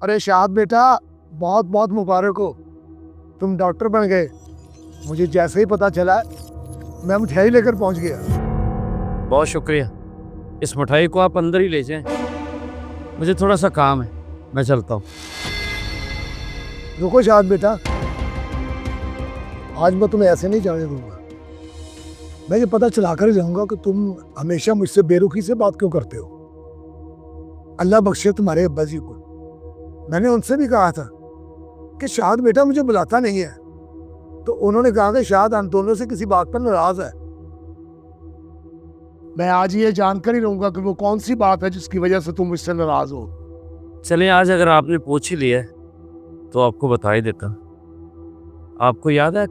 अरे शाद बेटा, बहुत बहुत मुबारक हो, तुम डॉक्टर बन गए। मुझे जैसे ही पता चला मैं मिठाई लेकर पहुंच गया। बहुत शुक्रिया। इस मिठाई को आप अंदर ही ले जाएं, मुझे थोड़ा सा काम है, मैं चलता हूँ। रुको शाद बेटा, आज मैं तुम्हें ऐसे नहीं जाने दूंगा। मैं ये पता चला कर जाऊंगा कि तुम हमेशा मुझसे बेरुखी से बात क्यों करते हो। अल्लाह बख्शे तुम्हारे अब्बा जी को। मैंने उनसे भी कहा था कि शाद बेटा मुझे बुलाता नहीं है, तो उन्होंने कहा कि शाद हम दोनों से किसी बात पर नाराज है। मैं आज ये जानकर ही रहूंगा कि वो कौन सी बात है जिसकी वजह से तुम मुझसे नाराज हो। चलिए, आज अगर आपने पूछ ही लिया है तो आपको बता ही देता हूँ। आपको याद है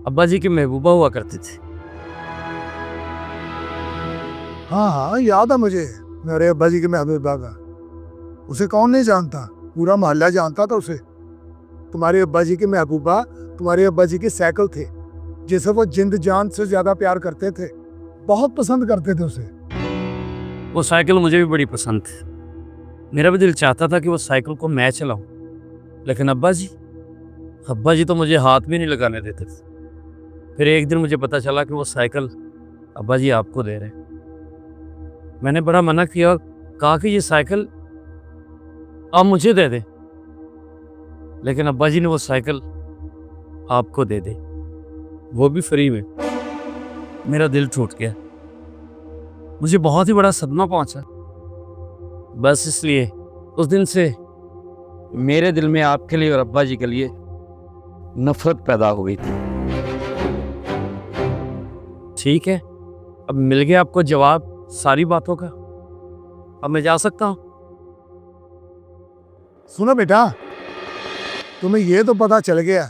अब्बा जी की महबूबा हुआ करती थी? हाँ हाँ, याद है मुझे मेरे अब्बा जी के महबूबा का। उसे कौन नहीं जानता, पूरा मोहल्ला जानता था उसे। तुम्हारे अब्बा जी के महबूबा तुम्हारे अब्बा जी के साइकिल थे, जिसे वो जिंद जान से ज्यादा प्यार करते थे, बहुत पसंद करते थे उसे। वो साइकिल मुझे भी बड़ी पसंद थी। मेरा भी दिल चाहता था कि वो साइकिल को मैं चलाऊं, लेकिन अब्बा जी तो मुझे हाथ भी नहीं लगाने देते थे। फिर एक दिन मुझे पता चला कि वो साइकिल अब्बा जी आपको दे रहे हैं। मैंने बड़ा मना किया, कहा कि ये साइकिल आप मुझे दे दे, लेकिन अब्बा जी ने वो साइकिल आपको दे दी, वो भी फ्री में। मेरा दिल टूट गया, मुझे बहुत ही बड़ा सदमा पहुंचा। बस इसलिए उस दिन से मेरे दिल में आपके लिए और अब्बा जी के लिए नफरत पैदा हो गई थी। ठीक है, अब मिल गया आपको जवाब सारी बातों का। अब मैं जा सकता हूं? सुनो बेटा, तुम्हें ये तो पता चल गया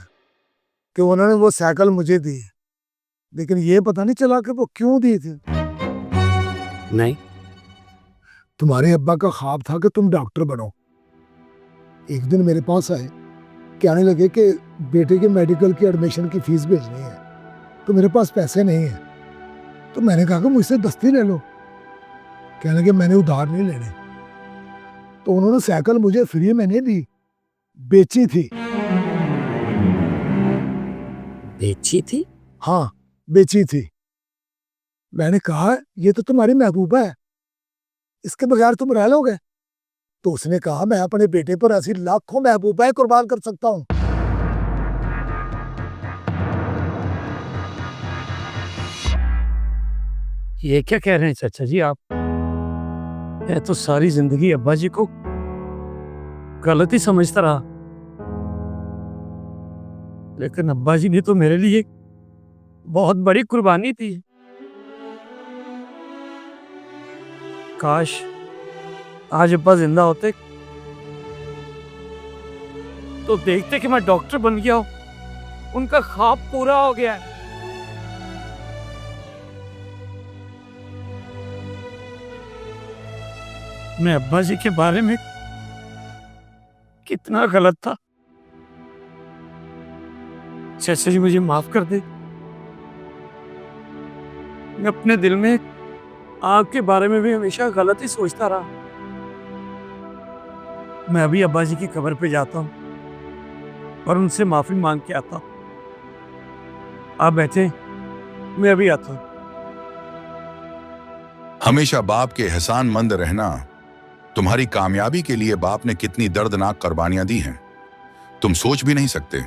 कि उन्होंने वो साइकिल मुझे दी, लेकिन ये पता नहीं चला कि वो क्यों दी थी। नहीं। तुम्हारे अब्बा का ख्वाब था कि तुम डॉक्टर बनो। एक दिन मेरे पास आए, कहने लगे कि बेटे के मेडिकल की एडमिशन की फीस भेजनी है, तो मेरे पास पैसे नहीं है। तो मैंने कहा कि मुझसे दस्ती ले लो। कहने लगे मैंने उधार नहीं लेने। तो उन्होंने साइकिल मुझे फ्री में नहीं दी, बेची थी। बेची थी? हाँ, बेची थी। मैंने कहा ये तो तुम्हारी महबूबा है, इसके बगैर तुम रह लोगे? तो उसने कहा मैं अपने बेटे पर ऐसी लाखों महबूबाएं कुर्बान कर सकता हूं। ये क्या कह रहे हैं चाचा जी आप? मैं तो सारी जिंदगी अब्बा जी को गलत ही समझता रहा, लेकिन अब्बा जी ने तो मेरे लिए बहुत बड़ी कुर्बानी दी। काश आज अब्बा जिंदा होते तो देखते कि मैं डॉक्टर बन गया हूं, उनका ख्वाब पूरा हो गया है। मैं अब्बा जी के बारे में कितना गलत था। चाचा जी मुझे माफ कर दे। मैं अपने दिल में आपके बारे में भी हमेशा गलत ही सोचता रहा। मैं अभी अब्बा जी की कब्र पे जाता हूँ और उनसे माफी मांग के आता हूँ। आप बैठे, मैं अभी आता हूँ। हमेशा बाप के एहसानमंद रहना। तुम्हारी कामयाबी के लिए बाप ने कितनी दर्दनाक कुर्बानियां दी हैं, तुम सोच भी नहीं सकते।